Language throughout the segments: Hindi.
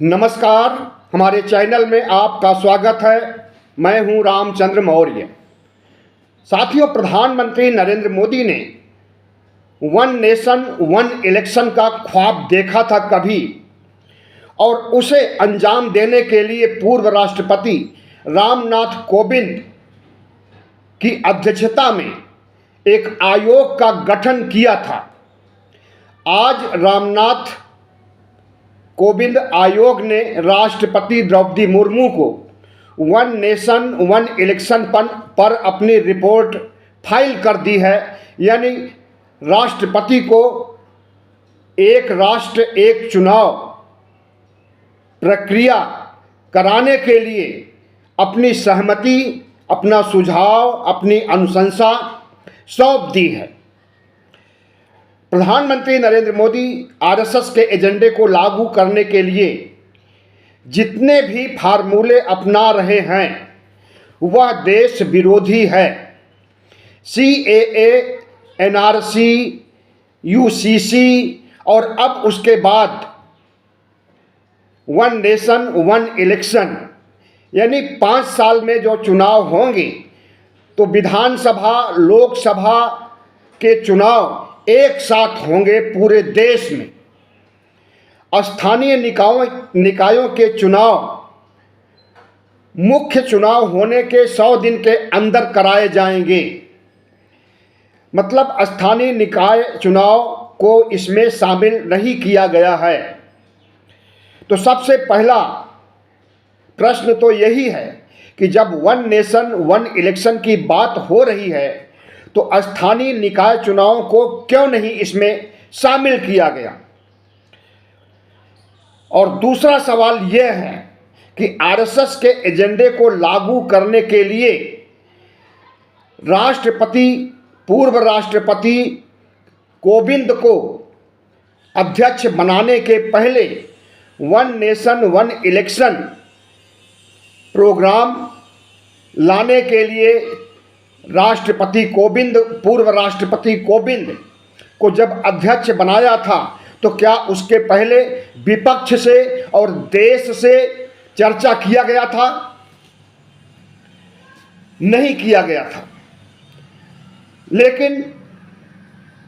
नमस्कार, हमारे चैनल में आपका स्वागत है। मैं हूं रामचंद्र मौर्य। साथियों, प्रधानमंत्री नरेंद्र मोदी ने वन नेशन वन इलेक्शन का ख्वाब देखा था कभी, और उसे अंजाम देने के लिए पूर्व राष्ट्रपति रामनाथ कोविंद की अध्यक्षता में एक आयोग का गठन किया था। आज रामनाथ कोविंद आयोग ने राष्ट्रपति द्रौपदी मुर्मू को वन नेशन वन इलेक्शन पर अपनी रिपोर्ट फाइल कर दी है। यानी राष्ट्रपति को एक राष्ट्र एक चुनाव प्रक्रिया कराने के लिए अपनी सहमति, अपना सुझाव, अपनी अनुशंसा सौंप दी है। प्रधानमंत्री नरेंद्र मोदी आरएसएस के एजेंडे को लागू करने के लिए जितने भी फार्मूले अपना रहे हैं वह देश विरोधी है। सीएए, एनआरसी, यूसीसी और अब उसके बाद वन नेशन वन इलेक्शन, यानी 5 साल में जो चुनाव होंगे तो विधानसभा लोकसभा के चुनाव एक साथ होंगे पूरे देश में। स्थानीय निकायों के चुनाव मुख्य चुनाव होने के 100 दिन के अंदर कराए जाएंगे। मतलब स्थानीय निकाय चुनाव को इसमें शामिल नहीं किया गया है। तो सबसे पहला प्रश्न तो यही है कि जब वन नेशन वन इलेक्शन की बात हो रही है तो स्थानीय निकाय चुनावों को क्यों नहीं इसमें शामिल किया गया। और दूसरा सवाल यह है कि आरएसएस के एजेंडे को लागू करने के लिए पूर्व राष्ट्रपति कोविंद को अध्यक्ष बनाने के पहले one nation one election programme लाने के लिए पूर्व राष्ट्रपति कोविंद को जब अध्यक्ष बनाया था तो क्या उसके पहले विपक्ष से और देश से चर्चा किया गया था? नहीं किया गया था। लेकिन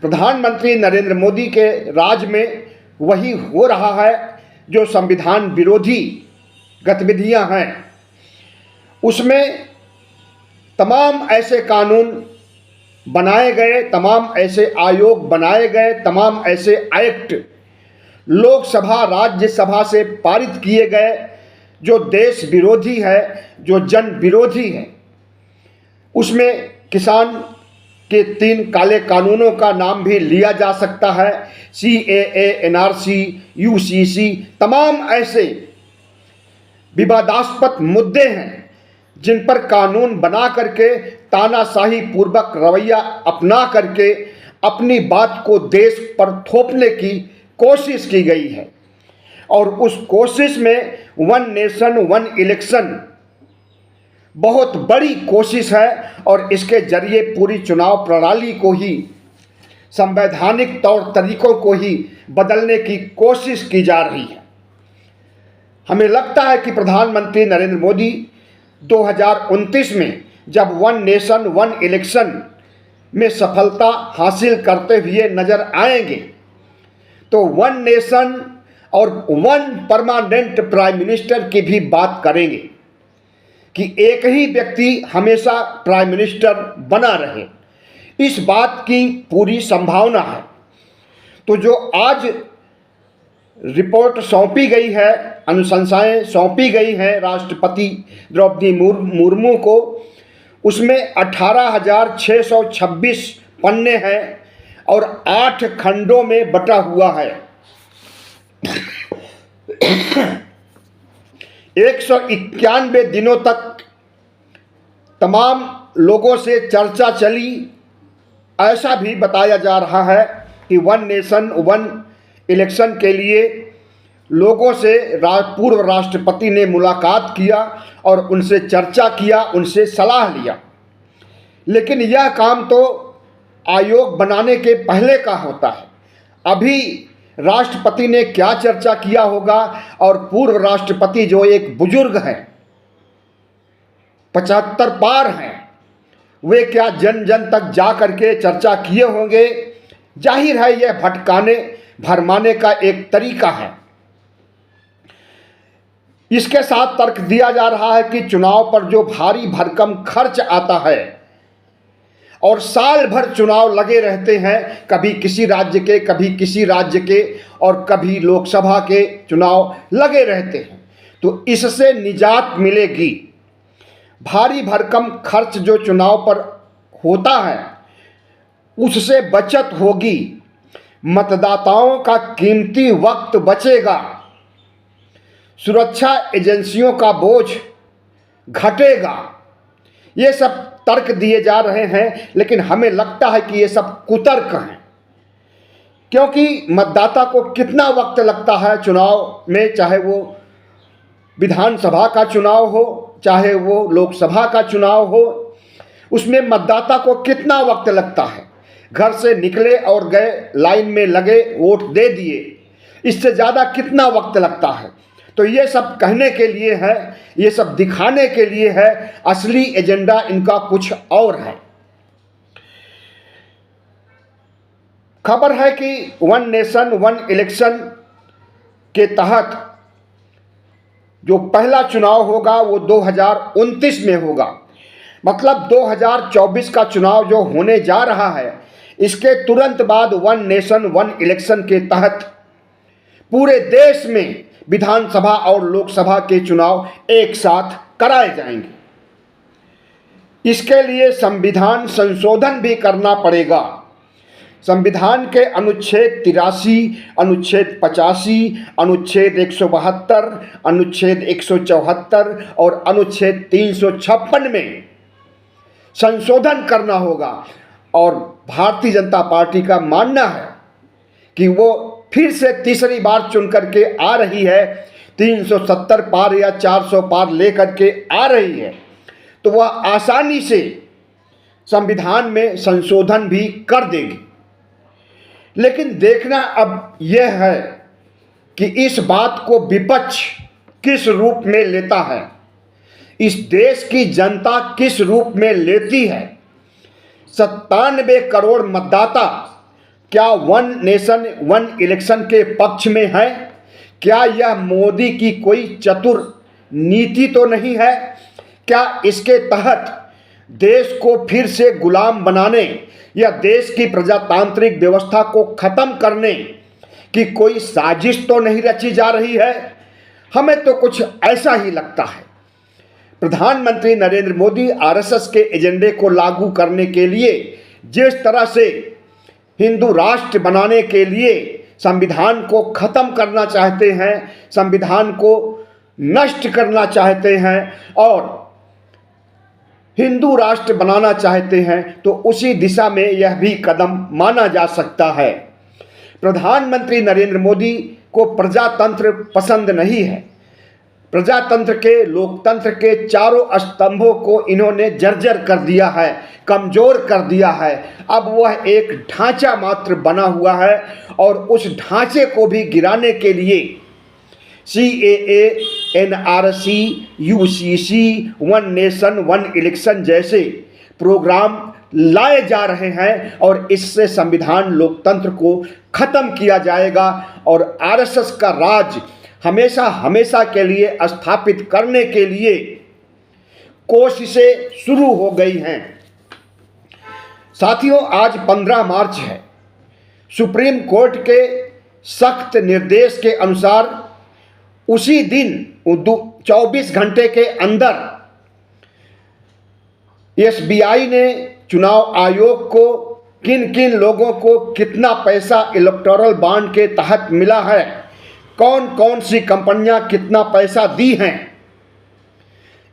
प्रधानमंत्री नरेंद्र मोदी के राज में वही हो रहा है जो संविधान विरोधी गतिविधियां हैं। उसमें तमाम ऐसे कानून बनाए गए, तमाम ऐसे आयोग बनाए गए, तमाम ऐसे एक्ट लोकसभा राज्यसभा से पारित किए गए जो देश विरोधी है, जो जन विरोधी है। उसमें किसान के 3 काले कानूनों का नाम भी लिया जा सकता है। सीएए, एनआरसी, यूसीसी, तमाम ऐसे विवादास्पद मुद्दे हैं जिन पर कानून बना करके तानाशाही पूर्वक रवैया अपना करके अपनी बात को देश पर थोपने की कोशिश की गई है। और उस कोशिश में वन नेशन वन इलेक्शन बहुत बड़ी कोशिश है और इसके जरिए पूरी चुनाव प्रणाली को ही, संवैधानिक तौर तरीकों को ही बदलने की कोशिश की जा रही है। हमें लगता है कि प्रधानमंत्री नरेंद्र मोदी 2029 में जब वन नेशन वन इलेक्शन में सफलता हासिल करते हुए नजर आएंगे तो वन नेशन और वन परमानेंट प्राइम मिनिस्टर की भी बात करेंगे कि एक ही व्यक्ति हमेशा प्राइम मिनिस्टर बना रहे। इस बात की पूरी संभावना है। तो जो आज रिपोर्ट सौंपी गई है, अनुशंसाएं सौंपी गई हैं राष्ट्रपति द्रौपदी मुर्मू को, उसमें 18,626 पन्ने हैं और 8 खंडों में बटा हुआ है। 191 दिनों तक तमाम लोगों से चर्चा चली। ऐसा भी बताया जा रहा है कि वन नेशन वन इलेक्शन के लिए लोगों से पूर्व राष्ट्रपति ने मुलाकात किया और उनसे चर्चा किया, उनसे सलाह लिया। लेकिन यह काम तो आयोग बनाने के पहले का होता है। अभी राष्ट्रपति ने क्या चर्चा किया होगा और पूर्व राष्ट्रपति जो एक बुजुर्ग हैं, 75 पार हैं, वे क्या जन जन तक जा करके चर्चा किए होंगे। जाहिर है यह भटकाने भरमाने का एक तरीका है। इसके साथ तर्क दिया जा रहा है कि चुनाव पर जो भारी भरकम खर्च आता है और साल भर चुनाव लगे रहते हैं, कभी किसी राज्य के, कभी किसी राज्य के और कभी लोकसभा के चुनाव लगे रहते हैं, तो इससे निजात मिलेगी। भारी भरकम खर्च जो चुनाव पर होता है उससे बचत होगी, मतदाताओं का कीमती वक्त बचेगा, सुरक्षा एजेंसियों का बोझ घटेगा। ये सब तर्क दिए जा रहे हैं, लेकिन हमें लगता है कि ये सब कुतर्क हैं, क्योंकि मतदाता को कितना वक्त लगता है चुनाव में, चाहे वो विधानसभा का चुनाव हो, चाहे वो लोकसभा का चुनाव हो, उसमें मतदाता को कितना वक्त लगता है। घर से निकले और गए, लाइन में लगे, वोट दे दिए, इससे ज़्यादा कितना वक्त लगता है। तो ये सब कहने के लिए है, ये सब दिखाने के लिए है, असली एजेंडा इनका कुछ और है। खबर है कि वन नेशन वन इलेक्शन के तहत जो पहला चुनाव होगा वो 2029 में होगा। मतलब 2024 का चुनाव जो होने जा रहा है, इसके तुरंत बाद वन नेशन वन इलेक्शन के तहत पूरे देश में विधानसभा और लोकसभा के चुनाव एक साथ कराए जाएंगे। इसके लिए संविधान संशोधन भी करना पड़ेगा। संविधान के अनुच्छेद 83, अनुच्छेद 85, अनुच्छेद 172, अनुच्छेद 174 और अनुच्छेद 356 में संशोधन करना होगा। और भारतीय जनता पार्टी का मानना है कि वो फिर से तीसरी बार चुन करके आ रही है, 370 पार या 400 पार लेकर के आ रही है, तो वह आसानी से संविधान में संशोधन भी कर देगी। लेकिन देखना अब यह है कि इस बात को विपक्ष किस रूप में लेता है, इस देश की जनता किस रूप में लेती है। 97 करोड़ मतदाता क्या वन नेशन वन इलेक्शन के पक्ष में है? क्या यह मोदी की कोई चतुर नीति तो नहीं है? क्या इसके तहत देश को फिर से गुलाम बनाने या देश की प्रजातांत्रिक व्यवस्था को खत्म करने की कोई साजिश तो नहीं रची जा रही है? हमें तो कुछ ऐसा ही लगता है। प्रधानमंत्री नरेंद्र मोदी आरएसएस के एजेंडे को लागू करने के लिए जिस तरह से हिंदू राष्ट्र बनाने के लिए संविधान को खत्म करना चाहते हैं, संविधान को नष्ट करना चाहते हैं और हिंदू राष्ट्र बनाना चाहते हैं, तो उसी दिशा में यह भी कदम माना जा सकता है। प्रधानमंत्री नरेंद्र मोदी को प्रजातंत्र पसंद नहीं है। प्रजातंत्र के, लोकतंत्र के चारों स्तंभों को इन्होंने जर्जर कर दिया है, कमजोर कर दिया है। अब वह एक ढांचा मात्र बना हुआ है और उस ढांचे को भी गिराने के लिए CAA, NRC, UCC, one nation one election जैसे प्रोग्राम लाए जा रहे हैं और इससे संविधान लोकतंत्र को खत्म किया जाएगा और RSS का राज हमेशा हमेशा के लिए स्थापित करने के लिए कोशिशें शुरू हो गई हैं। साथियों, आज 15 मार्च है। सुप्रीम कोर्ट के सख्त निर्देश के अनुसार उसी दिन 24 घंटे के अंदर SBI ने चुनाव आयोग को किन किन लोगों को कितना पैसा इलेक्टोरल बॉन्ड के तहत मिला है, कौन कौन सी कंपनियां कितना पैसा दी हैं,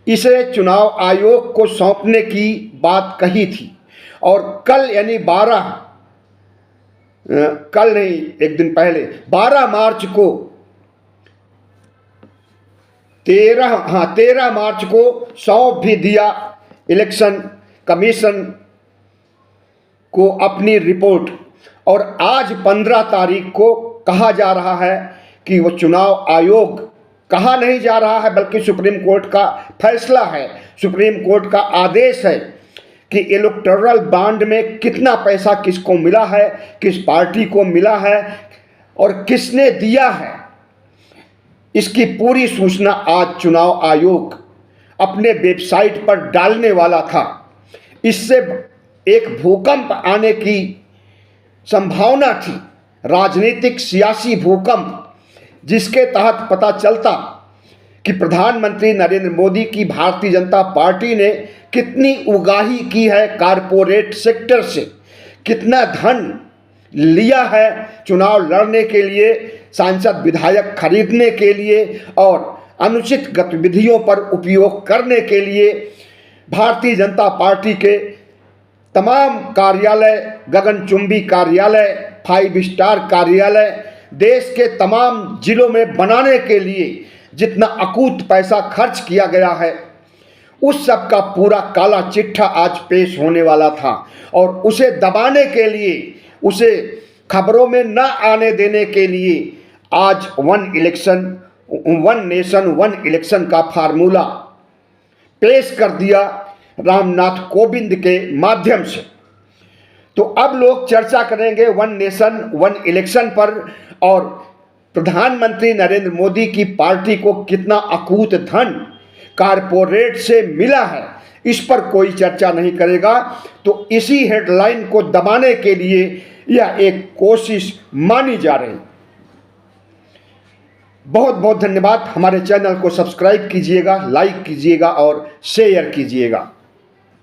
इसे चुनाव आयोग को सौंपने की बात कही थी। और कल यानी 12 मार्च को 13 मार्च को सौंप भी दिया इलेक्शन कमीशन को अपनी रिपोर्ट। और आज 15 तारीख को कहा जा रहा है कि वो चुनाव आयोग कहा नहीं जा रहा है, बल्कि सुप्रीम कोर्ट का फैसला है, सुप्रीम कोर्ट का आदेश है कि इलेक्टोरल बॉन्ड में कितना पैसा किसको मिला है, किस पार्टी को मिला है और किसने दिया है, इसकी पूरी सूचना आज चुनाव आयोग अपने वेबसाइट पर डालने वाला था। इससे एक भूकंप आने की संभावना थी, राजनीतिक सियासी भूकंप, जिसके तहत पता चलता कि प्रधानमंत्री नरेंद्र मोदी की भारतीय जनता पार्टी ने कितनी उगाही की है, कारपोरेट सेक्टर से कितना धन लिया है चुनाव लड़ने के लिए, सांसद विधायक खरीदने के लिए और अनुचित गतिविधियों पर उपयोग करने के लिए। भारतीय जनता पार्टी के तमाम कार्यालय, गगनचुंबी कार्यालय, 5 स्टार कार्यालय देश के तमाम जिलों में बनाने के लिए जितना अकूत पैसा खर्च किया गया है, उस सब का पूरा काला चिट्ठा आज पेश होने वाला था। और उसे दबाने के लिए, उसे खबरों में न आने देने के लिए आज वन नेशन वन इलेक्शन का फार्मूला पेश कर दिया रामनाथ कोविंद के माध्यम से। तो अब लोग चर्चा करेंगे वन नेशन वन इलेक्शन पर और प्रधानमंत्री नरेंद्र मोदी की पार्टी को कितना अकूत धन कारपोरेट से मिला है, इस पर कोई चर्चा नहीं करेगा। तो इसी हेडलाइन को दबाने के लिए यह एक कोशिश मानी जा रही। बहुत बहुत धन्यवाद। हमारे चैनल को सब्सक्राइब कीजिएगा, लाइक कीजिएगा और शेयर कीजिएगा।